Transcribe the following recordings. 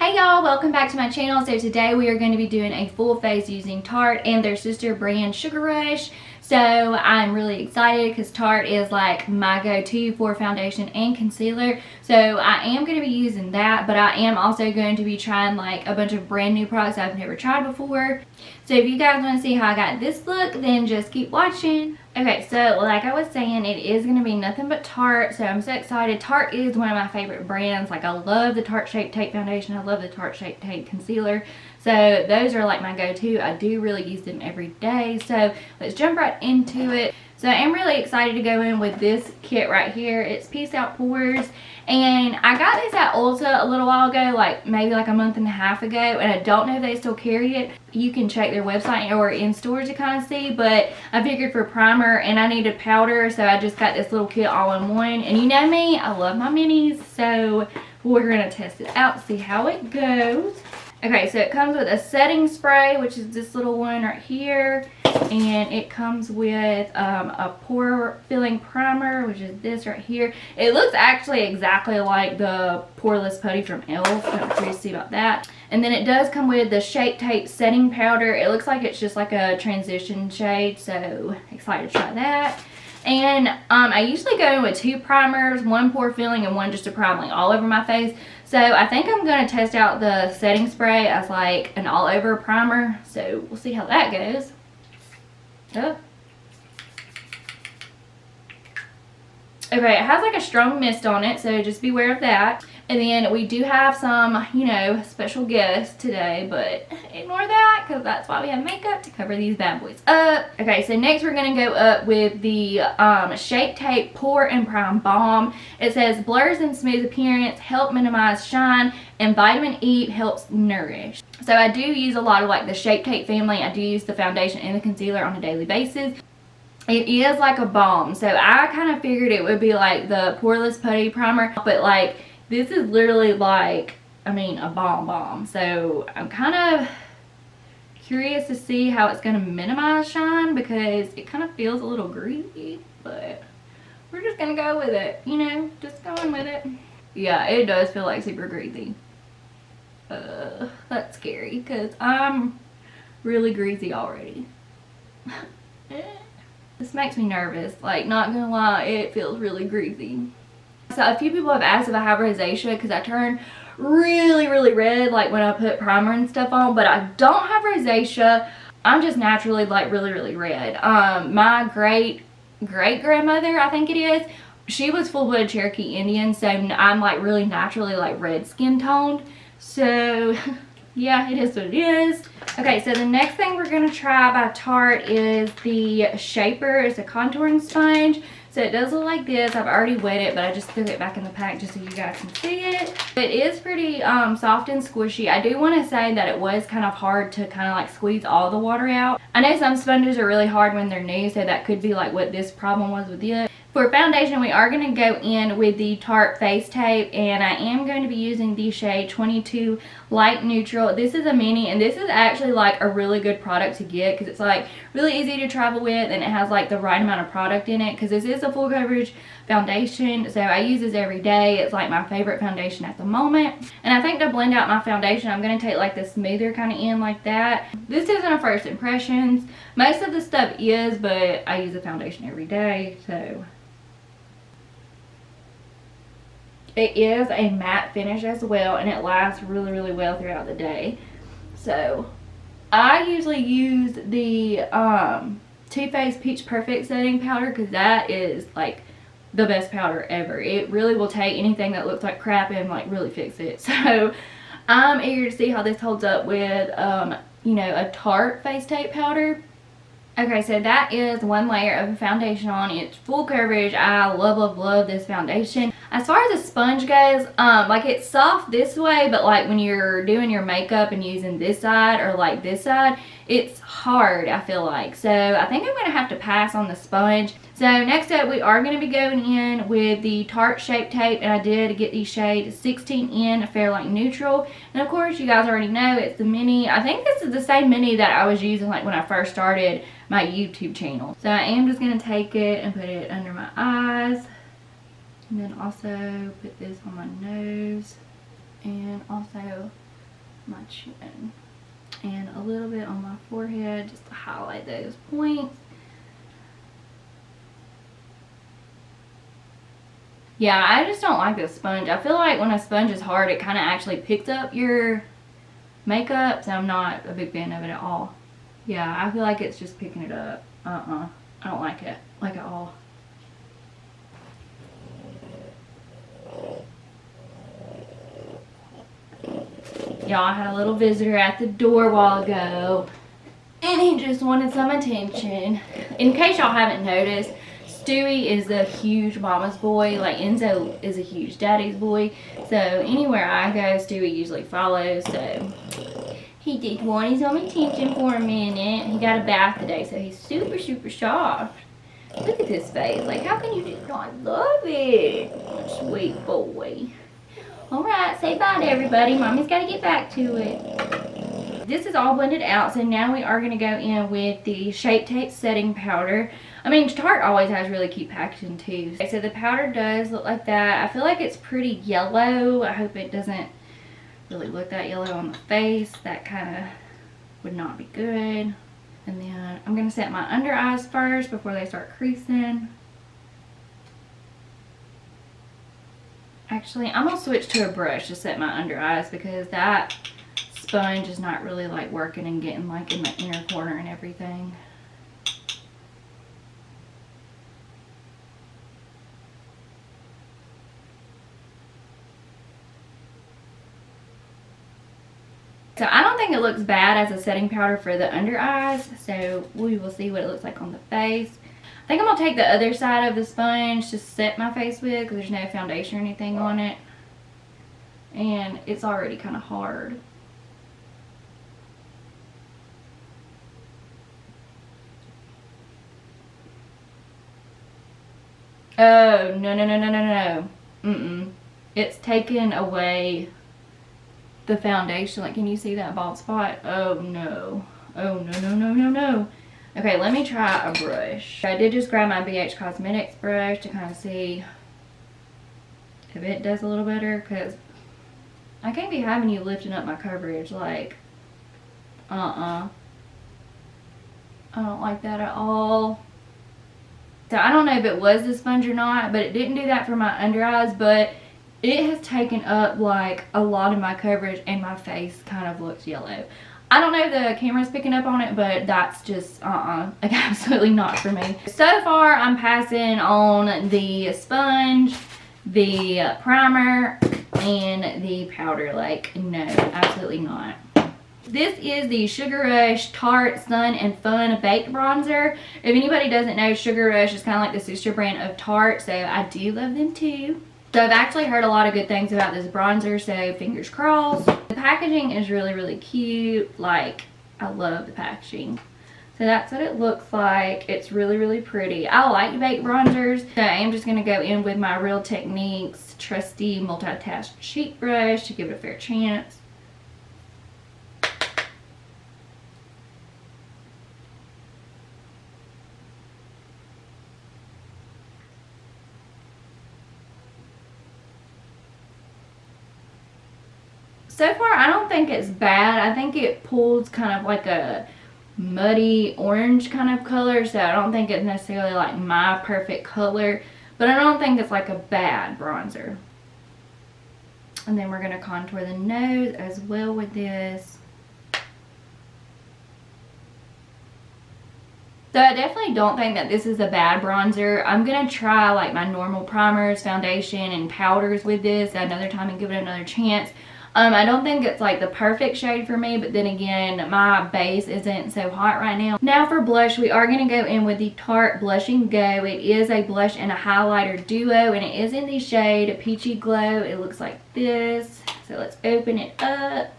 Hey y'all, welcome back to my channel. So today we are going to be doing a full face using Tarte and their sister brand Sugar Rush. So I'm really excited because Tarte is like my go-to for foundation and concealer. So I am going to be using that, but I am also going to be trying like a bunch of brand new products I've never tried before. So if you guys want to see how I got this look, then just keep watching. Okay, so like I was saying, it is going to be nothing but Tarte, so I'm so excited. Tarte is one of my favorite brands. Like I love the Tarte Shape Tape Foundation. I love the Tarte Shape Tape Concealer. So those are like my go-to. I do really use them every day. So let's jump right into it. So I'm really excited to go in with this kit right here. It's Peace Out Pores. And I got this at Ulta a little while ago, like maybe like a month and a half ago. And I don't know if they still carry it. You can check their website or in stores to kind of see. But I figured for primer and I needed powder. So I just got this little kit all in one. And you know me, I love my minis. So we're going to test it out, see how it goes. Okay, so it comes with a setting spray, which is this little one right here. And it comes with a pore filling primer, which is this right here. It looks actually exactly like the poreless putty from e.l.f. I'm curious to see about that. And then it does come with the Shape Tape setting powder. It looks like it's just like a transition shade, so excited to try that. And I usually go in with two primers, one pore filling and one just a priming all over my face. So I think I'm going to test out the setting spray as like an all over primer. So we'll see how that goes. Oh. Okay, it has like a strong mist on it, so just beware of that. And then we do have some, you know, special guests today, but ignore that because that's why we have makeup to cover these bad boys up. Okay, so next we're going to go up with the Shape Tape Pore and Prime Balm. It says blurs and smooth appearance, help minimize shine, and vitamin E helps nourish. So I do use a lot of like the Shape Tape family. I do use the foundation and the concealer on a daily basis. It is like a balm, so I kind of figured it would be like the poreless putty primer, but like this is literally like, I mean, a balm. So I'm kind of curious to see how it's going to minimize shine because it kind of feels a little greasy, but we're just going to go with it, you know, just going with it. Yeah, it does feel like super greasy. That's scary because I'm really greasy already. This makes me nervous, like not gonna lie, it feels really greasy. So a few people have asked if I have rosacea because I turn really red like when I put primer and stuff on, but I don't have rosacea. I'm just naturally like really red. My great grandmother, I think it is, she was full-blooded Cherokee Indian, so I'm like really naturally like red skin toned. So yeah, it is what it is. Okay, so the next thing we're going to try by Tarte is the Shaper. It's a contouring sponge. So it does look like this. I've already wet it, but I just threw it back in the pack just so you guys can see it. It is pretty soft and squishy. I do want to say that it was kind of hard to kind of like squeeze all the water out. I know some sponges are really hard when they're new, so that could be like what this problem was with it. For foundation, we are going to go in with the Tarte Face Tape, and I am going to be using the shade 22 Light Neutral. This is a mini, and this is actually like a really good product to get because it's like really easy to travel with, and it has like the right amount of product in it because this is a full coverage foundation, so I use this every day. It's like my favorite foundation at the moment. And I think to blend out my foundation, I'm going to take like the smoother kind of end like that. This isn't a first impressions. Most of the stuff is, but I use a foundation every day, so it is a matte finish as well, and it lasts really well throughout the day. So I usually use the Too Faced Peach Perfect setting powder because that is like the best powder ever. It really will take anything that looks like crap and like really fix it. So I'm eager to see how this holds up with you know, a Tarte face tape powder. Okay, so that is one layer of foundation on. It's full coverage. I love this foundation. As far as the sponge goes, like it's soft this way, but like when you're doing your makeup and using this side or like this side, it's hard, I feel like. So I think I'm going to have to pass on the sponge. So next up, we are going to be going in with the Tarte Shape Tape, and I did get the shade 16N Fairlight Neutral. And of course, you guys already know it's the mini. I think this is the same mini that I was using like when I first started my YouTube channel. So I am just going to take it and put it under my eyes. And then also put this on my nose. And also my chin. And a little bit on my forehead just to highlight those points. Yeah, I just don't like this sponge. I feel like when a sponge is hard, it kind of actually picks up your makeup, so I'm not a big fan of it at all. Yeah, I feel like it's just picking it up. I don't like it, like at all. Y'all, I had a little visitor at the door a while ago, and he just wanted some attention. In case y'all haven't noticed, Stewie is a huge mama's boy. Like, Enzo is a huge daddy's boy. So anywhere I go, Stewie usually follows. So he did want some attention for a minute. He got a bath today, so he's super, super soft. Look at this face. Like, how can you just not love it? Sweet boy. Alright, say bye to everybody. Mommy's got to get back to it. This is all blended out, so now we are going to go in with the Shape Tape Setting Powder. I mean, Tarte always has really cute packaging too. Okay, so the powder does look like that. I feel like it's pretty yellow. I hope it doesn't really look that yellow on the face. That kind of would not be good. And then I'm going to set my under eyes first before they start creasing. Actually, I'm going to switch to a brush to set my under eyes because that sponge is not really like working and getting like in the inner corner and everything. So I don't think it looks bad as a setting powder for the under eyes, so we will see what it looks like on the face. I think I'm going to take the other side of the sponge to set my face with because there's no foundation or anything on it. And it's already kind of hard. Oh, no, no, no, no, no, no. It's taken away the foundation. Like, can you see that bald spot? Oh, no. Oh, no, no, no, no, no. Okay, let me try a brush. I did just grab my BH Cosmetics brush to kind of see if it does a little better, because I can't be having you lifting up my coverage. Like, I don't like that at all. So I don't know if it was the sponge or not, but it didn't do that for my under eyes, but it has taken up like a lot of my coverage and my face kind of looks yellow. I don't know if the camera's picking up on it, but that's just, like, absolutely not for me. So far, I'm passing on the sponge, the primer, and the powder. Like, no, absolutely not. This is the Sugar Rush Tarte Sun and Fun Baked Bronzer. If anybody doesn't know, Sugar Rush is kind of like the sister brand of Tarte, so I do love them too. So I've actually heard a lot of good things about this bronzer, so fingers crossed. The packaging is really, really cute. Like, I love the packaging. So that's what it looks like. It's really, really pretty. I like baked bronzers. So I am just going to go in with my Real Techniques trusty multitask sheet brush to give it a fair chance. So far, I don't think it's bad. I think it pulls kind of like a muddy orange kind of color. So I don't think it's necessarily like my perfect color. But I don't think it's like a bad bronzer. And then we're going to contour the nose as well with this. So I definitely don't think that this is a bad bronzer. I'm going to try like my normal primers, foundation, and powders with this another time and give it another chance. I don't think it's like the perfect shade for me, but then again, my base isn't so hot right now. Now for blush, we are going to go in with the Tarte Blush and Go. It is a blush and a highlighter duo, and it is in the shade Peachy Glow. It looks like this. So let's open it up.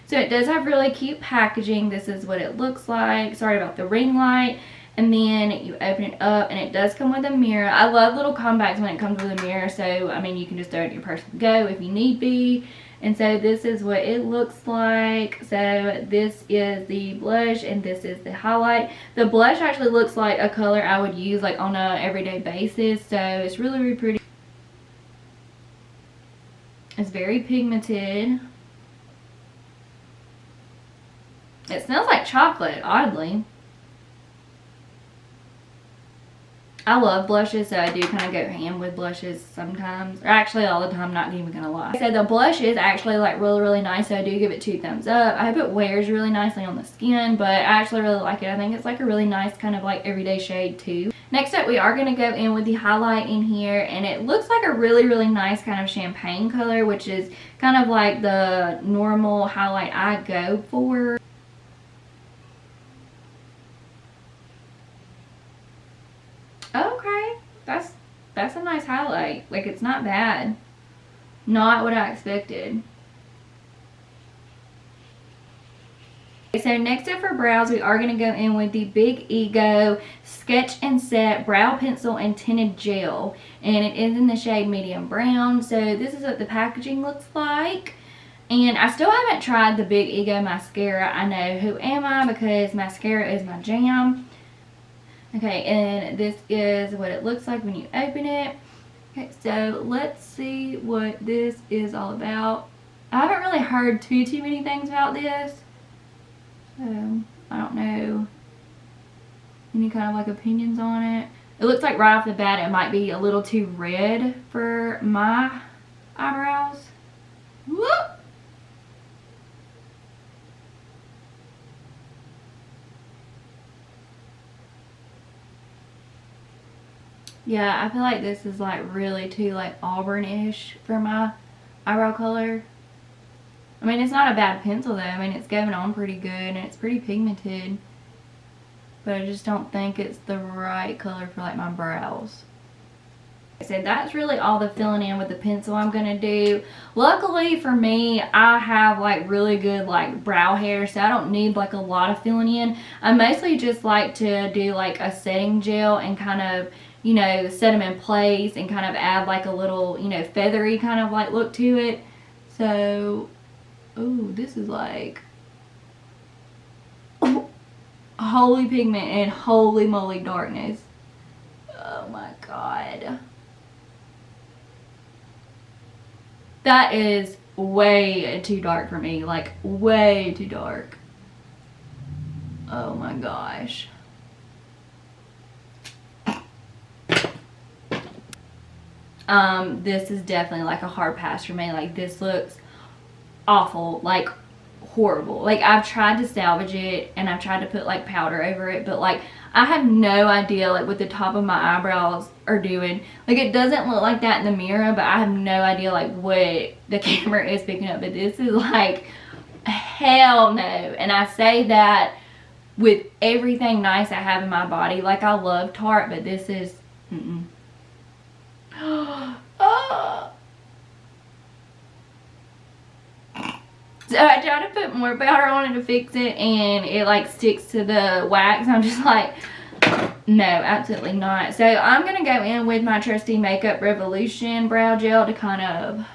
So it does have really cute packaging. This is what it looks like. Sorry about the ring light. And then you open it up, and it does come with a mirror. I love little comebacks when it comes with a mirror. So, I mean, you can just throw it in your purse and go if you need be. And so this is what it looks like. So this is the blush, and this is the highlight. The blush actually looks like a color I would use like on a everyday basis. So it's really, really pretty. It's very pigmented. It smells like chocolate, oddly. I love blushes, so I do kind of go ham with blushes sometimes. Or actually all the time, not even gonna lie. So the blush is actually like really nice, so I do give it 2 thumbs up. I hope it wears really nicely on the skin, but I actually really like it. I think it's like a really nice kind of like everyday shade too. Next up, we are going to go in with the highlight in here, and it looks like a really nice kind of champagne color, which is kind of like the normal highlight I go for. Okay, that's a nice highlight. Like, it's not bad. Not what I expected. So next up for brows, we are going to go in with the Big Ego Sketch and Set Brow Pencil and Tinted Gel. And it is in the shade medium brown. So this is what the packaging looks like. And I still haven't tried the Big Ego mascara. I know, who am I? Because mascara is my jam. Okay, and this is what it looks like when you open it. Okay, so let's see what this is all about. I haven't really heard too many things about this. So, I don't know any kind of like opinions on it. It looks like right off the bat it might be a little too red for my eyebrows. Whoop! Yeah, I feel like this is like really too like auburn-ish for my eyebrow color. I mean, it's not a bad pencil though. I mean, it's going on pretty good and it's pretty pigmented. But I just don't think it's the right color for like my brows. So that's really all the filling in with the pencil I'm going to do. Luckily for me, I have like really good like brow hair, so I don't need like a lot of filling in. I mostly just like to do like a setting gel and kind of, you know, set them in place and kind of add like a little, you know, feathery kind of like look to it. So, ooh, this is like holy pigment and holy moly darkness. Oh my god. That is way too dark for me. Like, way too dark. Oh my gosh. This is definitely like a hard pass for me. Like, this looks awful. Like, horrible. Like, I've tried to salvage it and I've tried to put like powder over it, but like I have no idea like what the top of my eyebrows are doing. Like, it doesn't look like that in the mirror, but I have no idea like what the camera is picking up. But this is like hell no. And I say that with everything nice I have in my body. Like, I love Tarte, but this is oh. So I try to put more powder on it to fix it, and it like sticks to the wax. I'm just like, no, absolutely not. So I'm going to go in with my trusty Makeup Revolution brow gel to kind of,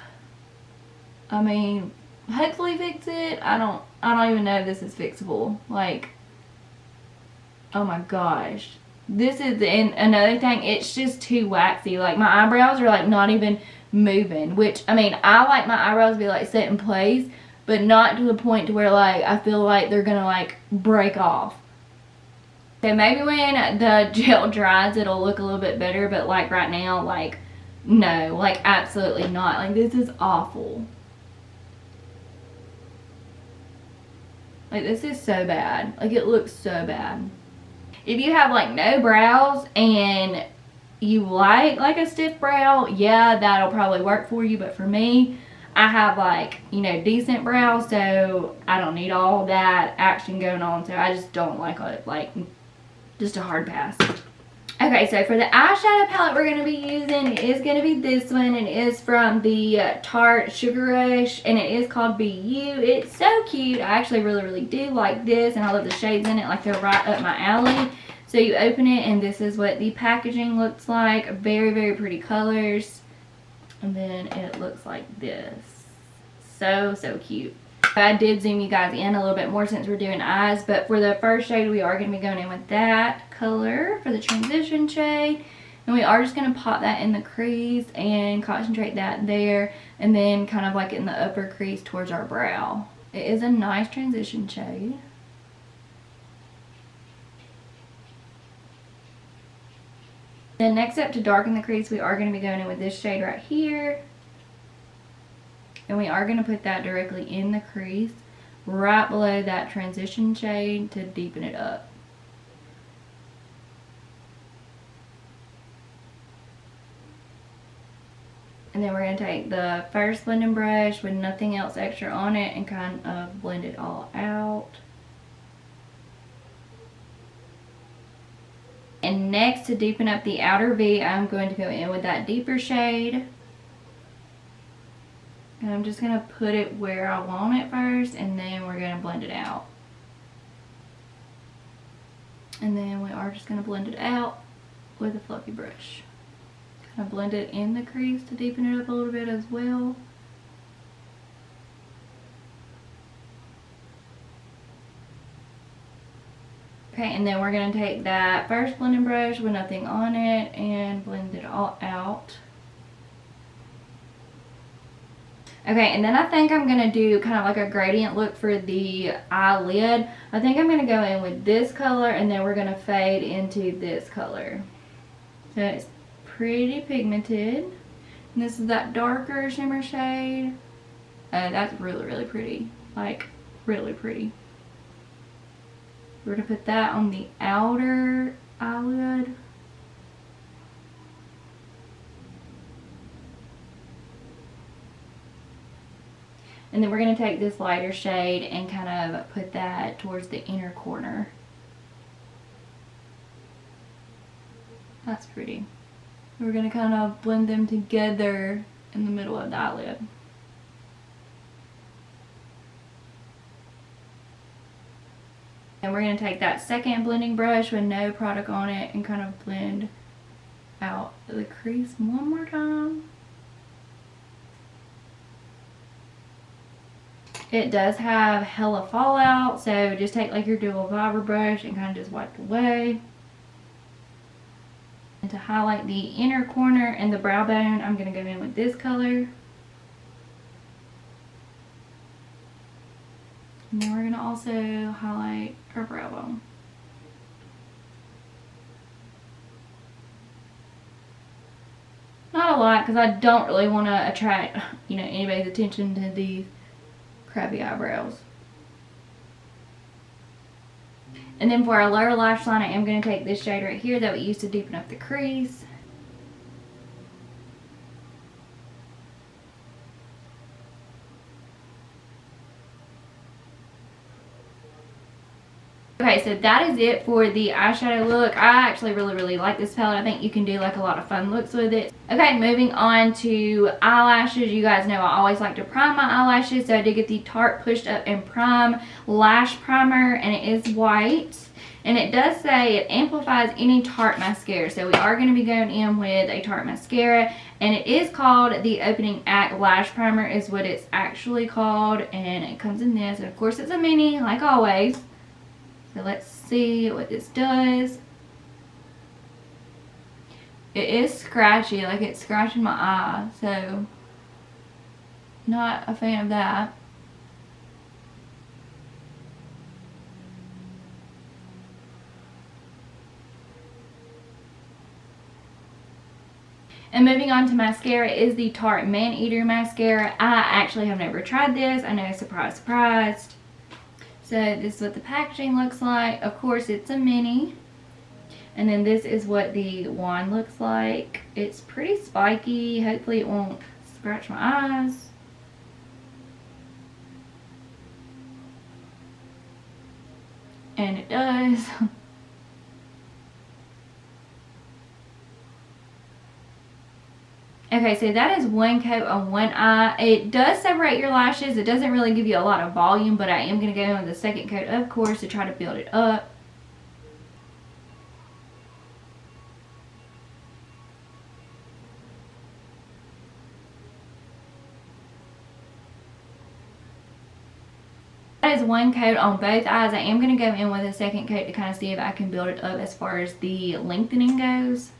I mean, hopefully fix it. I don't even know if this is fixable. Like, oh my gosh. This is another thing, it's just too waxy. Like, my eyebrows are like not even moving, which, I mean, I like my eyebrows to be like set in place, but not to the point to where like I feel like they're gonna like break off. So maybe when the gel dries it'll look a little bit better, but like right now, like no, like absolutely not. Like, this is awful. Like, this is so bad. Like, it looks so bad. If you have like no brows and you like a stiff brow, yeah, that'll probably work for you. But for me, I have like, you know, decent brows, so I don't need all that action going on. So I just don't like it. Like, just a hard pass. Okay, so for the eyeshadow palette we're going to be using, it is going to be this one. It is from the Tarte Sugar Rush, and it is called Be You. It's so cute. I actually really do like this, and I love the shades in it. Like, they're right up my alley. So you open it, and this is what the packaging looks like. Very pretty colors. And then it looks like this. So cute. I did zoom you guys in a little bit more since we're doing eyes, but for the first shade we are going to be going in with that color for the transition shade, and we are just going to pop that in the crease and concentrate that there, and then kind of like in the upper crease towards our brow. It is a nice transition shade. Then next up, to darken the crease, we are going to be going in with this shade right here. And we are going to put that directly in the crease, right below that transition shade to deepen it up. And then we're going to take the first blending brush with nothing else extra on it and kind of blend it all out. And next, to deepen up the outer V, I'm going to go in with that deeper shade. And I'm just going to put it where I want it first, and then we're going to blend it out. And then we are just going to blend it out with a fluffy brush. Kind of blend it in the crease to deepen it up a little bit as well. Okay, and then we're going to take that first blending brush with nothing on it and blend it all out. Okay, and then I think I'm going to do kind of like a gradient look for the eyelid. I think I'm going to go in with this color, and then we're going to fade into this color. So it's pretty pigmented. And this is that darker shimmer shade. That's really, really pretty. Like, really pretty. We're going to put that on the outer eyelid. And then we're going to take this lighter shade and kind of put that towards the inner corner. That's pretty. We're going to kind of blend them together in the middle of the eyelid. And we're going to take that second blending brush with no product on it and kind of blend out the crease one more time. It does have hella fallout, so just take like your dual fiber brush and kind of just wipe it away. And to highlight the inner corner and the brow bone, I'm going to go in with this color. And then we're going to also highlight our brow bone. Not a lot, because I don't really want to attract, anybody's attention to these crappy eyebrows. And then for our lower lash line, I am going to take this shade right here that we used to deepen up the crease. Okay, so that is it for the eyeshadow look. I actually really like this palette. I think you can do like a lot of fun looks with it. Okay, moving on to eyelashes. You guys know I always like to prime my eyelashes, so I did get the Tarte Pushed Up and Prime Lash Primer, and it is white. And it does say it amplifies any Tarte mascara. So we are going to be going in with a Tarte mascara, and it is called the Opening Act Lash Primer is what it's actually called, and it comes in this. And of course it's a mini, like always. So let's see what this does. It is scratchy, like it's scratching my eye, so not a fan of that. And moving on to mascara is the Tarte Maneater Mascara. I actually have never tried this. I know, surprise, surprise. So this is what the packaging looks like. Of course, it's a mini. And then this is what the wand looks like. It's pretty spiky. Hopefully it won't scratch my eyes. And it does. Okay, so that is one coat on one eye. It does separate your lashes. It doesn't really give you a lot of volume, but I am going to go in with the second coat, of course, to try to build it up. That is one coat on both eyes. I am going to go in with a second coat to kind of see if I can build it up as far as the lengthening goes.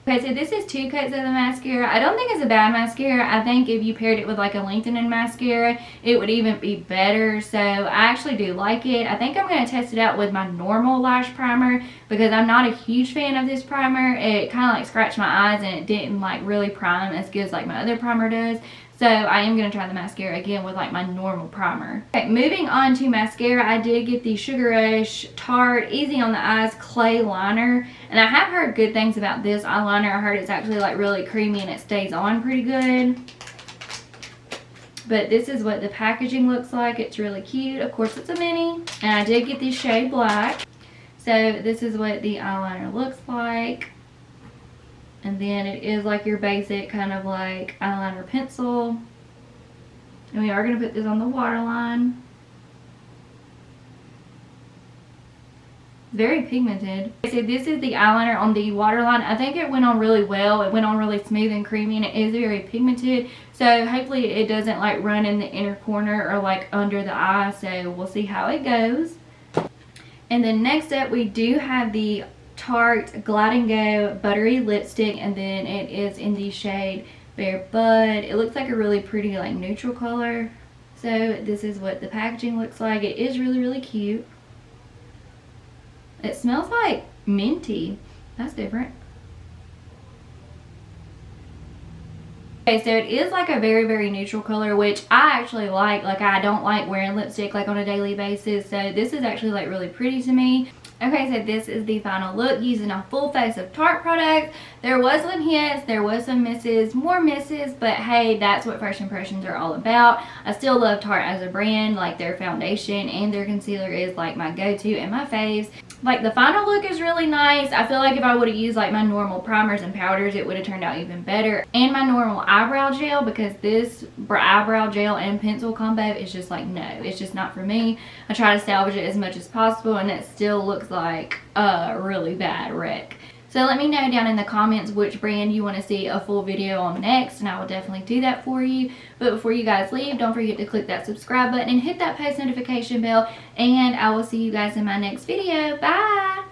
Okay, so this is 2 coats of the mascara. I don't think it's a bad mascara. I think if you paired it with like a lengthening mascara, it would even be better. So I actually do like it. I think I'm going to test it out with my normal lash primer because I'm not a huge fan of this primer. It kind of like scratched my eyes and it didn't like really prime as good as like my other primer does. So I am going to try the mascara again with like my normal primer. Okay, moving on to mascara, I did get the Sugar Rush Tarte Easy on the Eyes Clay Liner. And I have heard good things about this eyeliner. I heard it's actually like really creamy and it stays on pretty good. But this is what the packaging looks like. It's really cute. Of course it's a mini. And I did get the shade Black. So this is what the eyeliner looks like. And then it is like your basic kind of like eyeliner pencil. And we are going to put this on the waterline. Very pigmented. So this is the eyeliner on the waterline. I think it went on really well. It went on really smooth and creamy, and it is very pigmented. So hopefully it doesn't like run in the inner corner or like under the eye. So we'll see how it goes. And then next up we do have the Tarte Glide and Go Buttery lipstick, and then it is in the shade Bare Bud. It looks like a really pretty like neutral color. So this is what the packaging looks like. It is really cute. It smells like minty. That's different. Okay, so it is like a very neutral color, which I actually like. Like, I don't like wearing lipstick like on a daily basis, so this is actually like really pretty to me. Okay, so this is the final look using a full face of Tarte products. There was some hits, there was some misses, more misses, but hey, that's what first impressions are all about. I still love Tarte as a brand. Like, their foundation and their concealer is like my go-to and my faves. Like, the final look is really nice. I feel like if I would have used like my normal primers and powders, it would have turned out even better. And my normal eyebrow gel, because this eyebrow gel and pencil combo is just like, no, it's just not for me. I try to salvage it as much as possible and it still looks like a really bad wreck. So let me know down in the comments which brand you want to see a full video on next, and I will definitely do that for you. But before you guys leave, don't forget to click that subscribe button and hit that post notification bell, and I will see you guys in my next video. Bye!